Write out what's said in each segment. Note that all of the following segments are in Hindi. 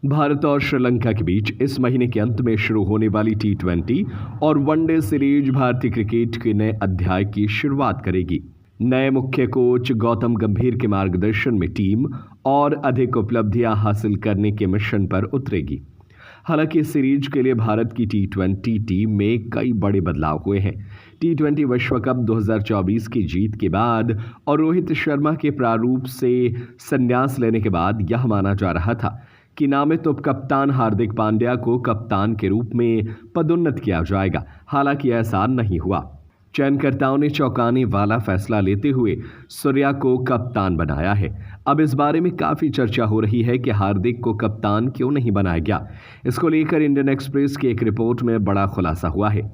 भारत और श्रीलंका के बीच इस महीने के अंत में शुरू होने वाली टी20 और वनडे सीरीज भारतीय क्रिकेट के नए अध्याय की शुरुआत करेगी। नए मुख्य कोच गौतम गंभीर के मार्गदर्शन में टीम और अधिक उपलब्धियां हासिल करने के मिशन पर उतरेगी। हालांकि इस सीरीज के लिए भारत की टी20 टीम में कई बड़े बदलाव हुए हैं। टी20 विश्व कप 2024 की जीत के बाद और रोहित शर्मा के प्रारूप से संन्यास लेने के बाद यह माना जा रहा था कि नामित उप कप्तान हार्दिक पांड्या को कप्तान के रूप में पदोन्नत किया जाएगा। हालांकि ऐसा नहीं हुआ। चयनकर्ताओं ने चौंकाने वाला फैसला लेते हुए सूर्या को कप्तान बनाया है। अब इस बारे में काफी चर्चा हो रही है कि हार्दिक को कप्तान क्यों नहीं बनाया गया। इसको लेकर इंडियन एक्सप्रेस की एक रिपोर्ट में बड़ा खुलासा हुआ है।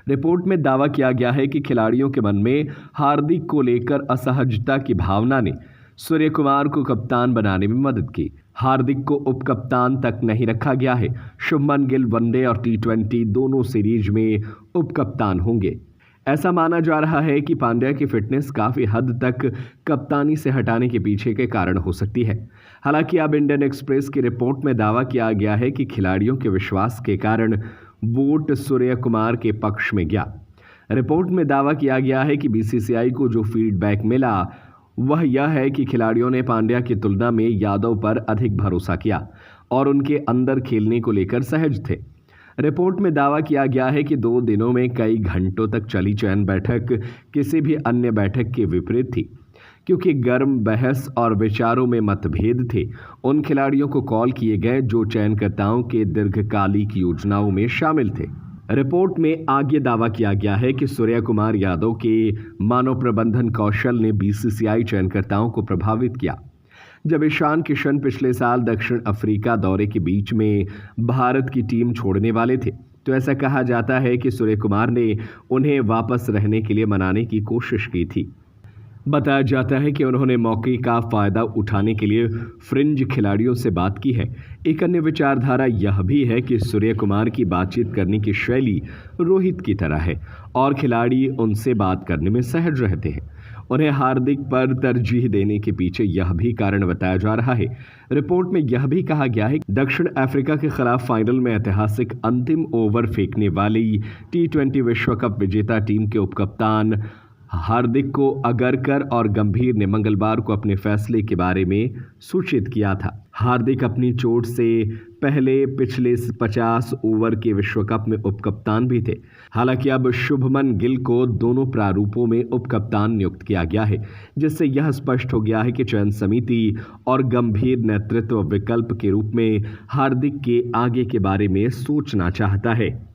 रिपोर्ट में दावा किया गया है कि खिलाड़ियों के मन में हार्दिक को लेकर असहजता की भावना ने सूर्य कुमार को कप्तान बनाने में मदद की। हार्दिक को उप कप्तान तक नहीं रखा गया है। शुभमन गिल वनडे और टी20 दोनों सीरीज में उप कप्तान होंगे। ऐसा माना जा रहा है कि पांड्या की फिटनेस काफी हद तक कप्तानी से हटाने के पीछे के कारण हो सकती है। हालांकि अब इंडियन एक्सप्रेस की रिपोर्ट में दावा किया गया है कि खिलाड़ियों के विश्वास के कारण वोट सूर्य कुमार के पक्ष में गया। रिपोर्ट में दावा किया गया है कि बीसीसीआई को जो फीडबैक मिला वह यह है कि खिलाड़ियों ने पांड्या की तुलना में यादव पर अधिक भरोसा किया और उनके अंदर खेलने को लेकर सहज थे। रिपोर्ट में दावा किया गया है कि 2 दिनों में कई घंटों तक चली चयन बैठक किसी भी अन्य बैठक के विपरीत थी, क्योंकि गर्म बहस और विचारों में मतभेद थे। उन खिलाड़ियों को कॉल किए गए जो चयनकर्ताओं के दीर्घकालिक योजनाओं में शामिल थे। रिपोर्ट में आगे दावा किया गया है कि सूर्य कुमार यादव के मानव प्रबंधन कौशल ने बीसीसीआई चयनकर्ताओं को प्रभावित किया। जब ईशान किशन पिछले साल दक्षिण अफ्रीका दौरे के बीच में भारत की टीम छोड़ने वाले थे, तो ऐसा कहा जाता है कि सूर्य कुमार ने उन्हें वापस रहने के लिए मनाने की कोशिश की थी। बताया जाता है कि उन्होंने मौके का फायदा उठाने के लिए फ्रिंज खिलाड़ियों से बात की है। एक अन्य विचारधारा यह भी है कि सूर्य कुमार की बातचीत करने की शैली रोहित की तरह है और खिलाड़ी उनसे बात करने में सहज रहते हैं। उन्हें हार्दिक पर तरजीह देने के पीछे यह भी कारण बताया जा रहा है। रिपोर्ट में यह भी कहा गया है कि दक्षिण अफ्रीका के खिलाफ फाइनल में ऐतिहासिक अंतिम ओवर फेंकने वाली टी20 विश्व कप विजेता टीम के उपकप्तान हार्दिक को अगरकर और गंभीर ने मंगलवार को अपने फैसले के बारे में सूचित किया था। हार्दिक अपनी चोट से पहले पिछले 50 ओवर के विश्व कप में उपकप्तान भी थे। हालांकि अब शुभमन गिल को दोनों प्रारूपों में उपकप्तान नियुक्त किया गया है, जिससे यह स्पष्ट हो गया है कि चयन समिति और गंभीर नेतृत्व विकल्प के रूप में हार्दिक के आगे के बारे में सोचना चाहता है।